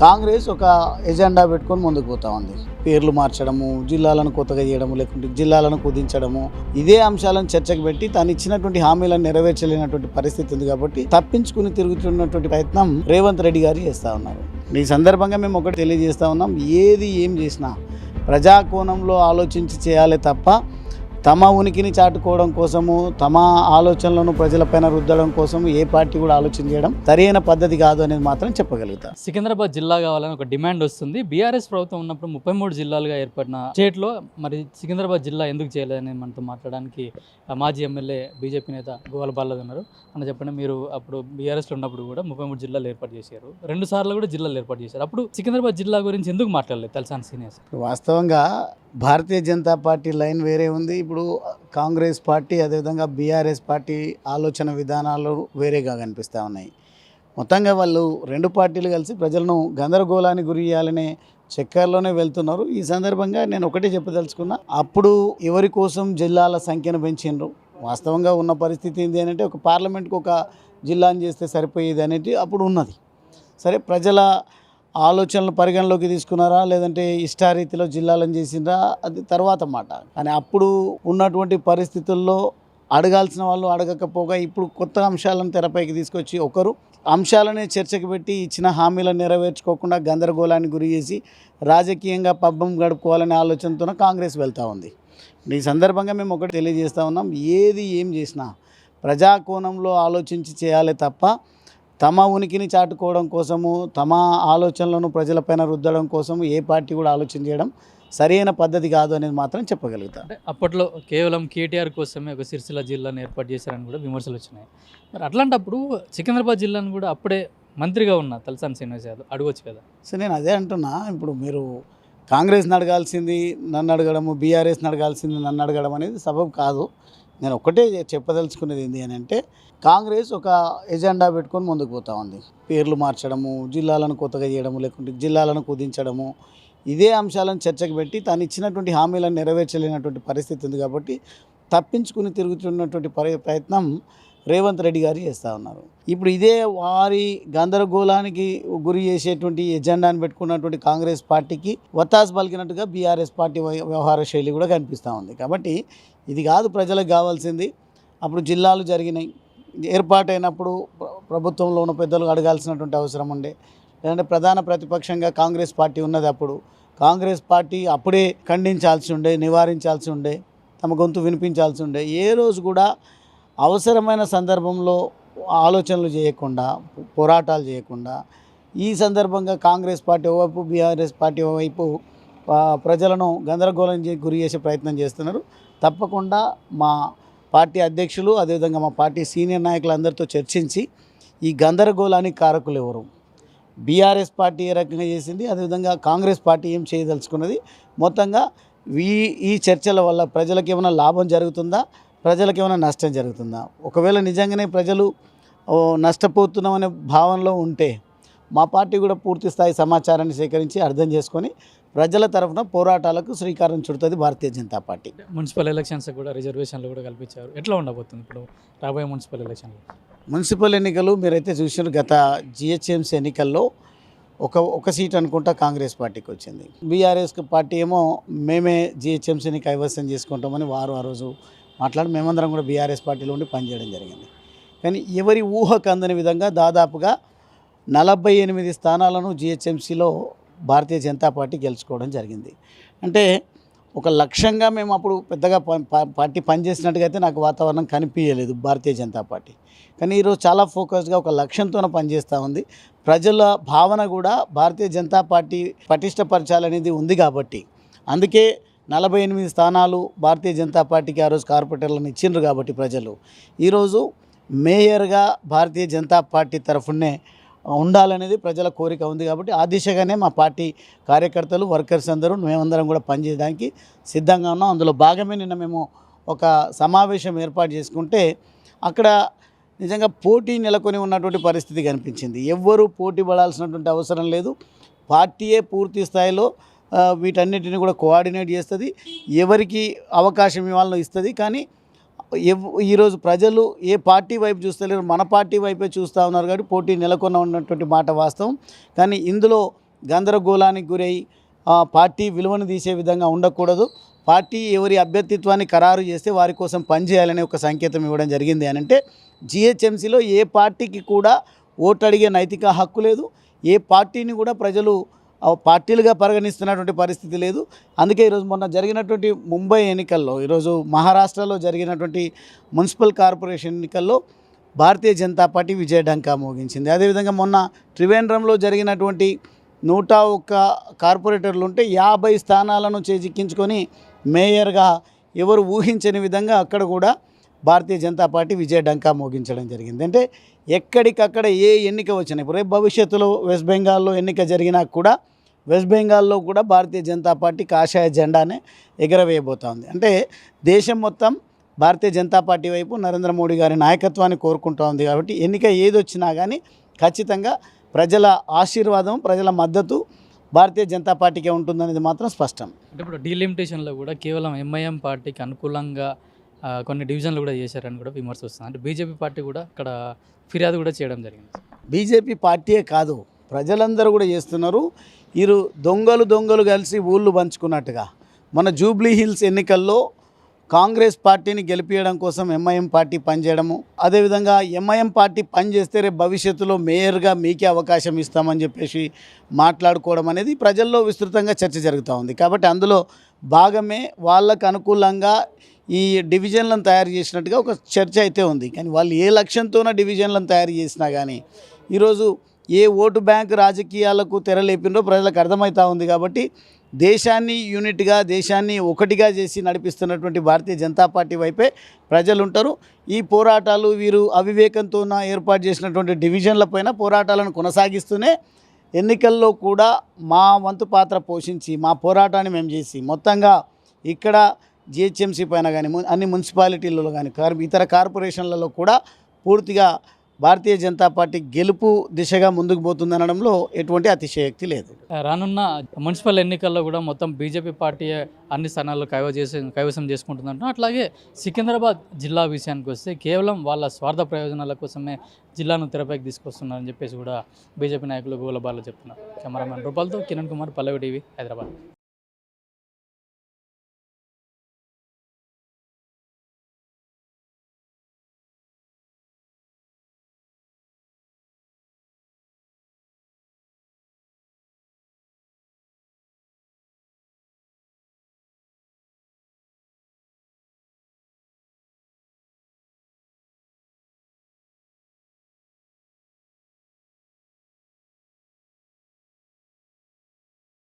కాంగ్రెస్ ఒక ఎజెండా పెట్టుకొని ముందుకు పోతా ఉంది. పేర్లు మార్చడము, జిల్లాలను కొత్తగా చేయడము, లేకుంటే జిల్లాలను కుదించడము, ఇదే అంశాలను చర్చకు పెట్టి తాను ఇచ్చినటువంటి హామీలను నెరవేర్చలేనటువంటి పరిస్థితి ఉంది. కాబట్టి తప్పించుకుని తిరుగుతున్నటువంటి ప్రయత్నం రేవంత్ రెడ్డి గారు చేస్తూ ఉన్నారు. ఈ సందర్భంగా మేము ఒకటి తెలియజేస్తూ ఉన్నాం, ఏం చేసినా ప్రజాకోణంలో ఆలోచించి చేయాలి తప్ప తమ ఉనికిని చాటుకోవడం కోసము, తమ ఆలోచనలను ప్రజలపైన రుద్దడం కోసము ఏ పార్టీ కూడా ఆలోచన చేయడం సరైన పద్ధతి కాదు అనేది మాత్రం చెప్పగలుగుతా. సికింద్రాబాద్ జిల్లా కావాలని ఒక డిమాండ్ వస్తుంది. బీఆర్ఎస్ ప్రభుత్వం ఉన్నప్పుడు 33 జిల్లాలుగా ఏర్పడిన స్టేట్లో మరి సికింద్రాబాద్ జిల్లా ఎందుకు చేయలేదని మనతో మాట్లాడడానికి మాజీ ఎమ్మెల్యే బీజేపీ నేత గోవాల బాలాజీ ఉన్నారు. అన్న చెప్పండి, మీరు అప్పుడు బీఆర్ఎస్లో ఉన్నప్పుడు కూడా 33 జిల్లాలు ఏర్పాటు చేశారు, 2 సార్లు కూడా జిల్లాలు ఏర్పాటు చేశారు. అప్పుడు సికింద్రాబాద్ జిల్లా గురించి ఎందుకు మాట్లాడలేదు తెలుసాను సీనియర్స్? వాస్తవంగా భారతీయ జనతా పార్టీ లైన్ వేరే ఉంది. ఇప్పుడు కాంగ్రెస్ పార్టీ అదేవిధంగా బీఆర్ఎస్ పార్టీ ఆలోచన విధానాలు వేరేగా కనిపిస్తూ ఉన్నాయి. మొత్తంగా వాళ్ళు 2 పార్టీలు కలిసి ప్రజలను గందరగోళానికి గురి చేయాలనే చక్కర్లోనే వెళ్తున్నారు. ఈ సందర్భంగా నేను ఒకటే చెప్పదలుచుకున్నా, అప్పుడు ఎవరి కోసం జిల్లాల సంఖ్యను పెంచిండ్రు. వాస్తవంగా ఉన్న పరిస్థితి ఏంటి అంటే, ఒక పార్లమెంట్కి ఒక జిల్లాని చేస్తే సరిపోయేది అనేది అప్పుడు ఉన్నది. సరే, ప్రజల ఆలోచనలు పరిగణలోకి తీసుకున్నారా లేదంటే ఇష్టారీతిలో జిల్లాలను చేసిండ్రా అది తర్వాత మాట. కానీ అప్పుడు ఉన్నటువంటి పరిస్థితుల్లో అడగాల్సిన వాళ్ళు అడగకపోగా ఇప్పుడు కొత్త అంశాలను తెరపైకి తీసుకొచ్చి ఒకరు అంశాలనే చర్చకు పెట్టి ఇచ్చిన హామీలను నెరవేర్చుకోకుండా గందరగోళానికి గురి చేసి రాజకీయంగా పబ్బం గడుపుకోవాలనే ఆలోచనతో కాంగ్రెస్ వెళ్తూ ఉంది. ఈ సందర్భంగా మేము ఒకటి తెలియజేస్తూ ఉన్నాం, ఏం చేసినా ప్రజాకోణంలో ఆలోచించి చేయాలి తప్ప తమ ఉనికిని చాటుకోవడం కోసము, తమ ఆలోచనలను ప్రజలపైన రుద్దడం కోసము ఏ పార్టీ కూడా ఆలోచన చేయడం సరైన పద్ధతి కాదు అనేది మాత్రం చెప్పగలుగుతా. అంటే అప్పట్లో కేవలం కేటీఆర్ కోసమే ఒక సిరిసిల్ల జిల్లాను ఏర్పాటు చేశారని కూడా విమర్శలు వచ్చినాయి. మరి అట్లాంటప్పుడు సికింద్రాబాద్ జిల్లాను కూడా అప్పుడే మంత్రిగా ఉన్న తలసాని శ్రీనివాస్ యాదవ్ అడగొచ్చు కదా. సో నేను అదే అంటున్నా, ఇప్పుడు మీరు కాంగ్రెస్ని అడగాల్సింది నన్ను అడగడము, బీఆర్ఎస్ని అడగాల్సింది నన్ను అడగడం అనేది సబబు కాదు. నేను ఒక్కటే చెప్పదలుచుకునేది ఏంటి అని అంటే, కాంగ్రెస్ ఒక ఎజెండా పెట్టుకొని ముందుకు పోతా ఉంది. పేర్లు మార్చడము, జిల్లాలను కొత్తగా చేయడము, లేకుంటే జిల్లాలను కుదించడము, ఇదే అంశాలను చర్చకు పెట్టి తాను ఇచ్చినటువంటి హామీలను నెరవేర్చలేనటువంటి పరిస్థితి ఉంది. కాబట్టి తప్పించుకుని తిరుగుతున్నటువంటి ప్రయత్నం రేవంత్ రెడ్డి గారు చేస్తూ ఉన్నారు. ఇప్పుడు ఇదే వారి గందరగోళానికి గురి చేసేటువంటి ఎజెండాను పెట్టుకున్నటువంటి కాంగ్రెస్ పార్టీకి వత్తాసు పలికినట్టుగా బీఆర్ఎస్ పార్టీ వ్యవహార శైలి కూడా కనిపిస్తూ ఉంది. కాబట్టి ఇది కాదు ప్రజలకు కావాల్సింది. అప్పుడు జిల్లాలు జరిగినాయి, ఏర్పాటైనప్పుడు ప్రభుత్వంలో ఉన్న పెద్దలు అడగాల్సినటువంటి అవసరం ఉండే, లేదంటే ప్రధాన ప్రతిపక్షంగా కాంగ్రెస్ పార్టీ ఉన్నది. అప్పుడు కాంగ్రెస్ పార్టీ అప్పుడే ఖండించాల్సి ఉండే, నివారించాల్సి ఉండే, తమ గొంతు వినిపించాల్సి ఉండే. ఏ రోజు కూడా అవసరమైన సందర్భంలో ఆలోచనలు చేయకుండా, పోరాటాలు చేయకుండా, ఈ సందర్భంగా కాంగ్రెస్ పార్టీ ఓవైపు, బీఆర్ఎస్ పార్టీ ఓవైపు ప్రజలను గందరగోళం గురి చేసే ప్రయత్నం చేస్తున్నారు. తప్పకుండా మా పార్టీ అధ్యక్షులు అదేవిధంగా మా పార్టీ సీనియర్ నాయకులందరితో చర్చించి ఈ గందరగోళానికి కారకులు ఎవరు, బీఆర్ఎస్ పార్టీ ఏ రకంగా చేసింది, అదేవిధంగా కాంగ్రెస్ పార్టీ ఏం చేయదలుచుకున్నది, మొత్తంగా ఈ చర్చల వల్ల ప్రజలకు ఏమైనా లాభం జరుగుతుందా, ప్రజలకు ఏమైనా నష్టం జరుగుతుందా. ఒకవేళ నిజంగానే ప్రజలు నష్టపోతున్నామనే భావనలో ఉంటే మా పార్టీ కూడా పూర్తి స్థాయి సమాచారాన్ని సేకరించి అర్థం చేసుకొని ప్రజల తరఫున పోరాటాలకు శ్రీకారం చుడుతుంది Bharatiya Janata party. Municipal elections కూడా రిజర్వేషన్లు కూడా కల్పించారు. ఎట్లా ఉండబోతుంది ఇప్పుడు రాబోయే మున్సిపల్ ఎలక్షన్లు? మున్సిపల్ ఎన్నికలు మీరైతే చూసినారు, గత జిహెచ్ఎంసీ ఎన్నికల్లో ఒక సీట్ అనుకుంటా కాంగ్రెస్ పార్టీకి వచ్చింది. బీఆర్ఎస్ పార్టీ ఏమో మేమే జిహెచ్ఎంసీని కైవసం చేసుకుంటామని వారు ఆ రోజు మాట్లాడి మేమందరం కూడా బీఆర్ఎస్ పార్టీలో ఉండి పనిచేయడం జరిగింది. కానీ ఎవరి ఊహకు అందని విధంగా దాదాపుగా 48 స్థానాలను జిహెచ్ఎంసీలో భారతీయ జనతా పార్టీ గెలుచుకోవడం జరిగింది. అంటే ఒక లక్ష్యంగా మేము అప్పుడు పెద్దగా పార్టీ పనిచేసినట్టుగా అయితే నాకు వాతావరణం కనిపించలేదు భారతీయ జనతా పార్టీ. కానీ ఈరోజు చాలా ఫోకస్గా ఒక లక్ష్యంతోనే పనిచేస్తూ ఉంది. ప్రజల భావన కూడా భారతీయ జనతా పార్టీ పటిష్టపరచాలనేది ఉంది. కాబట్టి అందుకే 48 స్థానాలు భారతీయ జనతా పార్టీకి ఆ రోజు కార్పొరేటర్లను ఇచ్చిండ్రు. కాబట్టి ప్రజలు ఈరోజు మేయర్గా భారతీయ జనతా పార్టీ తరఫునే ఉండాలనేది ప్రజల కోరిక ఉంది. కాబట్టి ఆ దిశగానే మా పార్టీ కార్యకర్తలు, వర్కర్స్ అందరూ మేమందరం కూడా పనిచేయడానికి సిద్ధంగా ఉన్నాం. అందులో భాగమే నిన్న మేము ఒక సమావేశం ఏర్పాటు చేసుకుంటే అక్కడ నిజంగా పోటీ నెలకొని ఉన్నటువంటి పరిస్థితి కనిపించింది. ఎవ్వరూ పోటీ పడాల్సినటువంటి అవసరం లేదు. పార్టీయే పూర్తి స్థాయిలో వీటన్నిటిని కూడా కోఆర్డినేట్ చేస్తుంది, ఎవరికి అవకాశం ఇవ్వాలో ఇస్తుంది. కానీ ఈరోజు ప్రజలు ఏ పార్టీ వైపు చూస్తలేరు, మన పార్టీ వైపే చూస్తూ ఉన్నారు. కాబట్టి పోటీ నెలకొన్న ఉన్నటువంటి మాట వాస్తవం. కానీ ఇందులో గందరగోళానికి గురై పార్టీ విలువను తీసే విధంగా ఉండకూడదు. పార్టీ ఎవరి అభ్యర్థిత్వాన్ని ఖరారు చేస్తే వారి కోసం పనిచేయాలనే ఒక సంకేతం ఇవ్వడం జరిగింది. అని అంటే జిహెచ్ఎంసీలో ఏ పార్టీకి కూడా ఓటు అడిగే నైతిక హక్కు లేదు. ఏ పార్టీని కూడా ప్రజలు పార్టీలుగా పరిగణిస్తున్నటువంటి పరిస్థితి లేదు. అందుకే ఈరోజు మొన్న జరిగినటువంటి ముంబై ఎన్నికల్లో, ఈరోజు మహారాష్ట్రలో జరిగినటువంటి మున్సిపల్ కార్పొరేషన్ ఎన్నికల్లో భారతీయ జనతా పార్టీ విజయఢంకా మోగించింది. అదేవిధంగా మొన్న త్రివేంద్రంలో జరిగినటువంటి 101 కార్పొరేటర్లు ఉంటే 50 స్థానాలను చేజిక్కించుకొని మేయర్గా ఎవరు ఊహించని విధంగా అక్కడ కూడా భారతీయ జనతా పార్టీ విజయఢంకా మోగించడం జరిగింది. అంటే ఎక్కడికక్కడ ఏ ఎన్నిక వచ్చినా, ఇప్పుడు రేపు భవిష్యత్తులో వెస్ట్ బెంగాల్లో ఎన్నిక జరిగినా కూడా వెస్ట్ బెంగాల్లో కూడా భారతీయ జనతా పార్టీ కాషాయ జెండానే ఎగరవేయబోతోంది. అంటే దేశం మొత్తం భారతీయ జనతా పార్టీ వైపు నరేంద్ర మోడీ గారి నాయకత్వాన్ని కోరుకుంటూ ఉంది. కాబట్టి ఎన్నిక ఏది వచ్చినా కానీ ఖచ్చితంగా ప్రజల ఆశీర్వాదం, ప్రజల మద్దతు భారతీయ జనతా పార్టీకే ఉంటుందనేది మాత్రం స్పష్టం. అంటే ఇప్పుడు డీలిమిటేషన్లో కూడా కేవలం ఎంఐఎం పార్టీకి అనుకూలంగా కొన్ని డివిజన్లు కూడా చేశారని కూడా విమర్శ వస్తుంది. అంటే బీజేపీ పార్టీ కూడా అక్కడ ఫిర్యాదు కూడా చేయడం జరిగింది. బీజేపీ పార్టీయే కాదు, ప్రజలందరూ కూడా చేస్తున్నారు. వీరు దొంగలు కలిసి ఊళ్ళు పంచుకున్నట్టుగా మన జూబ్లీ హిల్స్ ఎన్నికల్లో కాంగ్రెస్ పార్టీని గెలిపించడం కోసం ఎంఐఎం పార్టీ పనిచేయడము, అదేవిధంగా ఎంఐఎం పార్టీ పనిచేస్తే రేపు భవిష్యత్తులో మేయర్గా మీకే అవకాశం ఇస్తామని చెప్పేసి మాట్లాడుకోవడం అనేది ప్రజల్లో విస్తృతంగా చర్చ జరుగుతూ ఉంది. కాబట్టి అందులో భాగమే వాళ్ళకు అనుకూలంగా ఈ డివిజన్లను తయారు చేసినట్టుగా ఒక చర్చ అయితే ఉంది. కానీ వాళ్ళు ఏ లక్ష్యంతోన డివిజన్లను తయారు చేసినా కానీ ఈరోజు ఏ ఓటు బ్యాంక్ రాజకీయాలకు తెరలేపినో ప్రజలకు అర్థమవుతూ ఉంది. కాబట్టి దేశాన్ని యూనిట్గా, దేశాన్ని ఒకటిగా చేసి నడిపిస్తున్నటువంటి భారతీయ జనతా పార్టీ వైపే ప్రజలు ఉంటారు. ఈ పోరాటాలు వీరు అవివేకంతో ఏర్పాటు చేసినటువంటి డివిజన్లపైన పోరాటాలను కొనసాగిస్తూనే ఎన్నికల్లో కూడా మా వంతు పాత్ర పోషించి మా పోరాటాన్ని మేము చేసి మొత్తంగా ఇక్కడ జిహెచ్ఎంసీ పైన కానీ అన్ని మున్సిపాలిటీలలో కానీ ఇతర కార్పొరేషన్లలో కూడా పూర్తిగా భారతీయ జనతా పార్టీ గెలుపు దిశగా ముందుకు పోతుందనడంలో ఎటువంటి అతిశయోక్తి లేదు. రానున్న మున్సిపల్ ఎన్నికల్లో కూడా మొత్తం బీజేపీ పార్టీ అన్ని స్థానాల్లో కైవసం చేసుకుంటుందంట. అట్లాగే సికింద్రాబాద్ జిల్లా విషయానికి వస్తే కేవలం వాళ్ళ స్వార్థ ప్రయోజనాల కోసమే జిల్లాను తెరపైకి తీసుకొస్తున్నారని చెప్పేసి కూడా బీజేపీ నాయకులు గోలబార్లు చెప్తున్నారు. కెమెరామెన్ రూపాలతో కిరణ్ కుమార్, పల్లవి టీవీ, హైదరాబాద్.